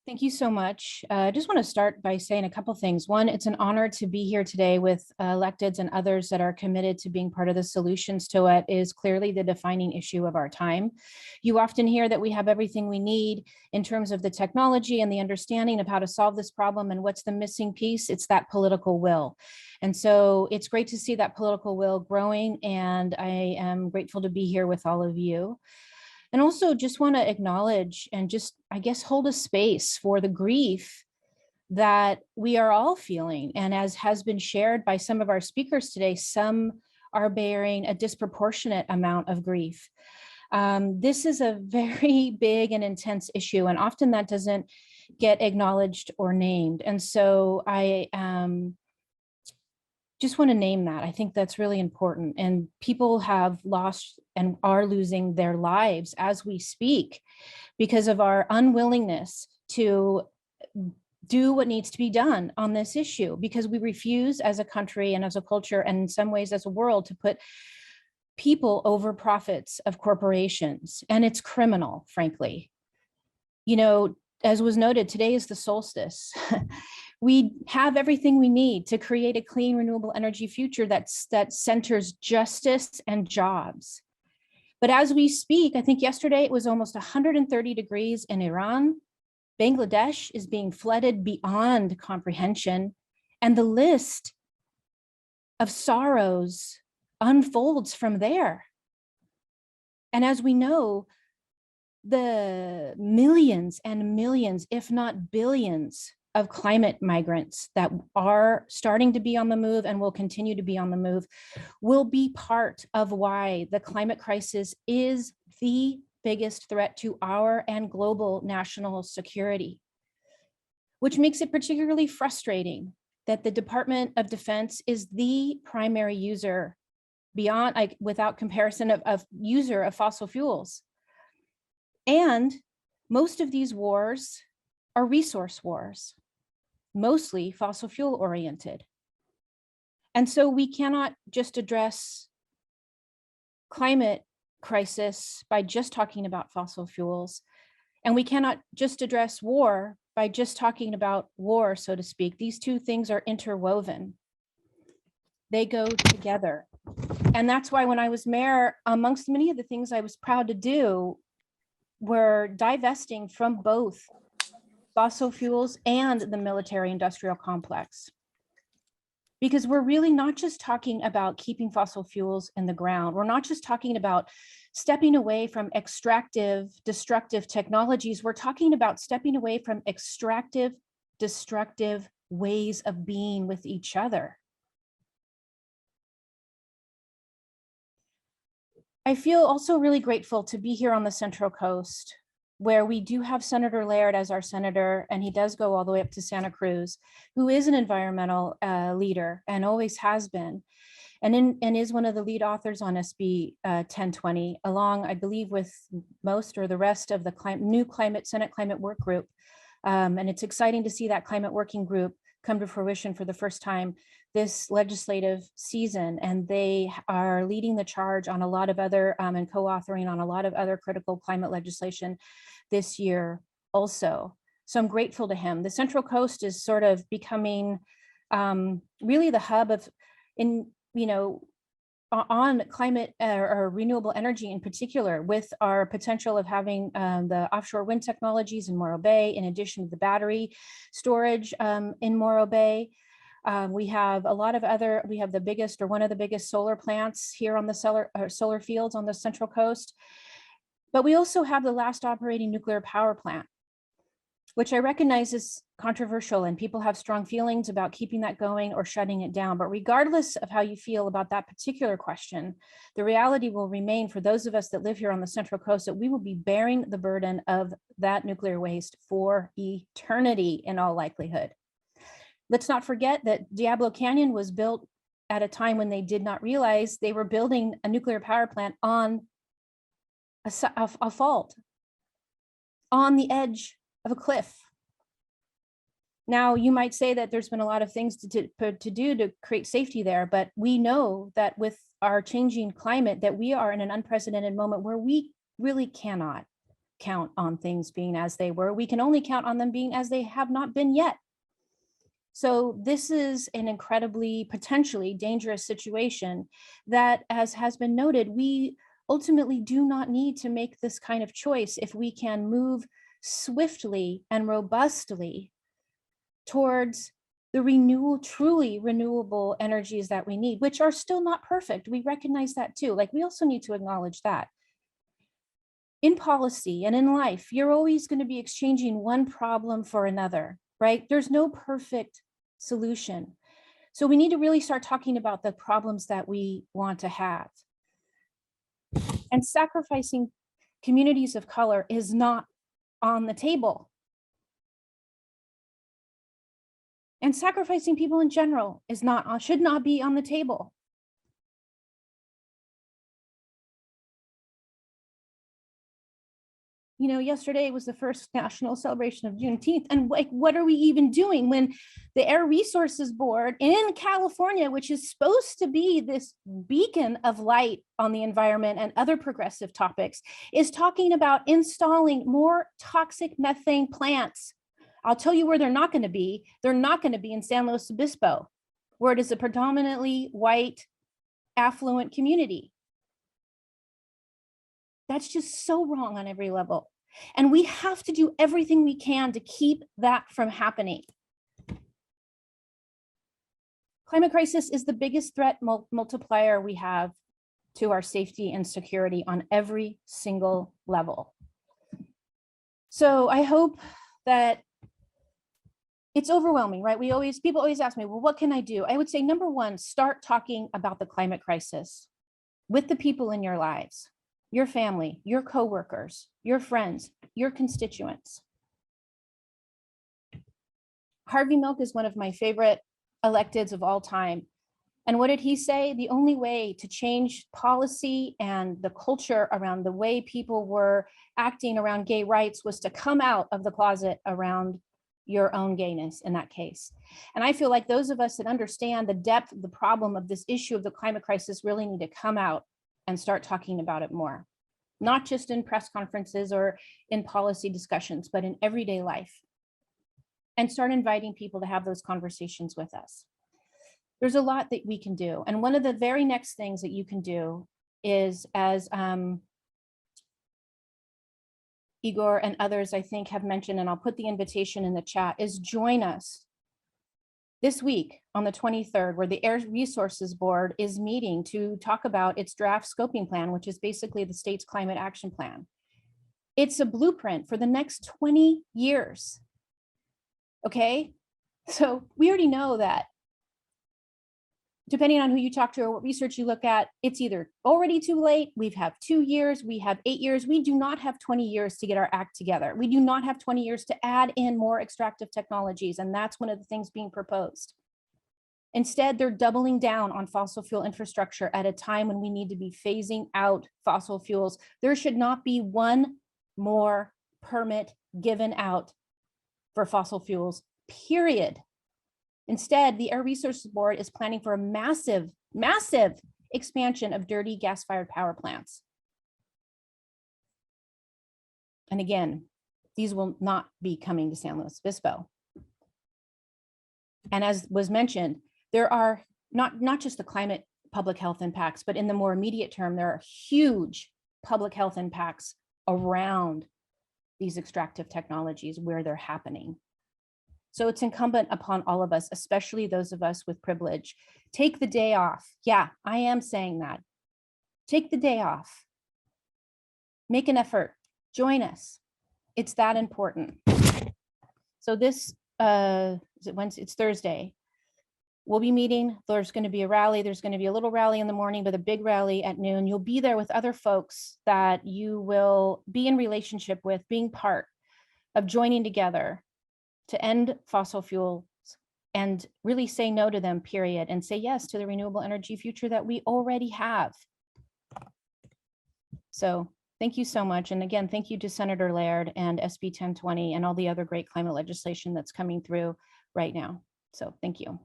Thank you so much. I just want to start by saying a couple things. One, it's an honor to be here today with electeds and others that are committed to being part of the solutions to what is clearly the defining issue of our time. You often hear that we have everything we need in terms of the technology and the understanding of how to solve this problem, and what's the missing piece? It's that political will. And so it's great to see that political will growing, and I am grateful to be here with all of you. And also just want to acknowledge and just, I guess, hold a space for the grief that we are all feeling. And as has been shared by some of our speakers today, some are bearing a disproportionate amount of grief. This is a very big and intense issue, and often that doesn't get acknowledged or named. And so I just want to name that. I think that's really important. And people have lost and are losing their lives as we speak because of our unwillingness to do what needs to be done on this issue, because we refuse as a country and as a culture, and in some ways as a world, to put people over profits of corporations. And it's criminal, frankly. You know, as was noted, today is the solstice. We have everything we need to create a clean, renewable energy future that centers justice and jobs. But as we speak, I think yesterday it was almost 130 degrees in Iran. Bangladesh is being flooded beyond comprehension. And the list of sorrows unfolds from there. And as we know, the millions and millions, if not billions, of climate migrants that are starting to be on the move and will continue to be on the move will be part of why the climate crisis is the biggest threat to our and global national security, which makes it particularly frustrating that the Department of Defense is the primary user, beyond, like, without comparison, of user of fossil fuels. And most of these wars are resource wars, mostly fossil fuel oriented. And so we cannot just address climate crisis by just talking about fossil fuels. And we cannot just address war by just talking about war, so to speak. These two things are interwoven. They go together. And that's why when I was mayor, amongst many of the things I was proud to do were divesting from both fossil fuels and the military industrial complex. Because we're really not just talking about keeping fossil fuels in the ground. We're not just talking about stepping away from extractive, destructive technologies. We're talking about stepping away from extractive, destructive ways of being with each other. I feel also really grateful to be here on the Central Coast, where we do have Senator Laird as our senator, and he does go all the way up to Santa Cruz, who is an environmental leader and always has been, and is one of the lead authors on SB 1020, along, I believe, with most or the rest of the new Senate Climate Work Group. And it's exciting to see that climate working group come to fruition for the first time this legislative season, and they are leading the charge on a lot of other and co-authoring on a lot of other critical climate legislation this year also. So I'm grateful to him. The Central Coast is sort of becoming really the hub of, on climate or renewable energy in particular, with our potential of having the offshore wind technologies in Morro Bay, in addition to the battery storage in Morro Bay. We have a lot of other, we have the biggest or one of the biggest solar plants here on the solar fields on the Central Coast. But we also have the last operating nuclear power plant, which I recognize is controversial, and people have strong feelings about keeping that going or shutting it down. But regardless of how you feel about that particular question, the reality will remain for those of us that live here on the Central Coast that we will be bearing the burden of that nuclear waste for eternity in all likelihood. Let's not forget that Diablo Canyon was built at a time when they did not realize they were building a nuclear power plant on a fault, on the edge of a cliff. Now, you might say that there's been a lot of things to do to create safety there, but we know that with our changing climate that we are in an unprecedented moment where we really cannot count on things being as they were. We can only count on them being as they have not been yet. So this is an incredibly potentially dangerous situation that, as has been noted, we ultimately do not need to make this kind of choice if we can move swiftly and robustly towards the truly renewable energies that we need, which are still not perfect. We recognize that too. Like, we also need to acknowledge that. In policy and in life, you're always going to be exchanging one problem for another, right? There's no perfect solution. So we need to really start talking about the problems that we want to have. And sacrificing communities of color is not on the table. And sacrificing people in general should not be on the table. You know, yesterday was the first national celebration of Juneteenth. And like, what are we even doing when the Air Resources Board in California, which is supposed to be this beacon of light on the environment and other progressive topics, is talking about installing more toxic methane plants? I'll tell you where they're not going to be. They're not going to be in San Luis Obispo, where it is a predominantly white, affluent community. That's just so wrong on every level. And we have to do everything we can to keep that from happening. Climate crisis is the biggest threat multiplier we have to our safety and security on every single level. So I hope that it's overwhelming, right? People always ask me, well, what can I do? I would say, number one, start talking about the climate crisis with the people in your lives, your family, your coworkers, your friends, your constituents. Harvey Milk is one of my favorite electeds of all time. And what did he say? The only way to change policy and the culture around the way people were acting around gay rights was to come out of the closet around your own gayness in that case. And I feel like those of us that understand the depth of the problem of this issue of the climate crisis really need to come out and start talking about it more, not just in press conferences or in policy discussions, but in everyday life, and start inviting people to have those conversations with us. There's a lot that we can do. And one of the very next things that you can do is, as Igor and others, I think, have mentioned, and I'll put the invitation in the chat, is join us this week on the 23rd, where the Air Resources Board is meeting to talk about its draft scoping plan, which is basically the state's climate action plan. It's a blueprint for the next 20 years. Okay, so we already know that, depending on who you talk to or what research you look at, it's either already too late, we have 2 years, we have 8 years, we do not have 20 years to get our act together. We do not have 20 years to add in more extractive technologies, and that's one of the things being proposed. Instead, they're doubling down on fossil fuel infrastructure at a time when we need to be phasing out fossil fuels. There should not be one more permit given out for fossil fuels, period. Instead, the Air Resources Board is planning for a massive, massive expansion of dirty gas-fired power plants. And again, these will not be coming to San Luis Obispo. And as was mentioned, there are not just the climate public health impacts, but in the more immediate term, there are huge public health impacts around these extractive technologies where they're happening. So it's incumbent upon all of us, especially those of us with privilege, take the day off. Yeah, I am saying that. Take the day off. Make an effort. Join us. It's that important. So this, it's Thursday. We'll be meeting. There's going to be a rally. There's going to be a little rally in the morning, but a big rally at noon. You'll be there with other folks that you will be in relationship with, being part of joining together to end fossil fuels and really say no to them, period, and say yes to the renewable energy future that we already have. So thank you so much. And again, thank you to Senator Laird and SB 1020 and all the other great climate legislation that's coming through right now. So thank you.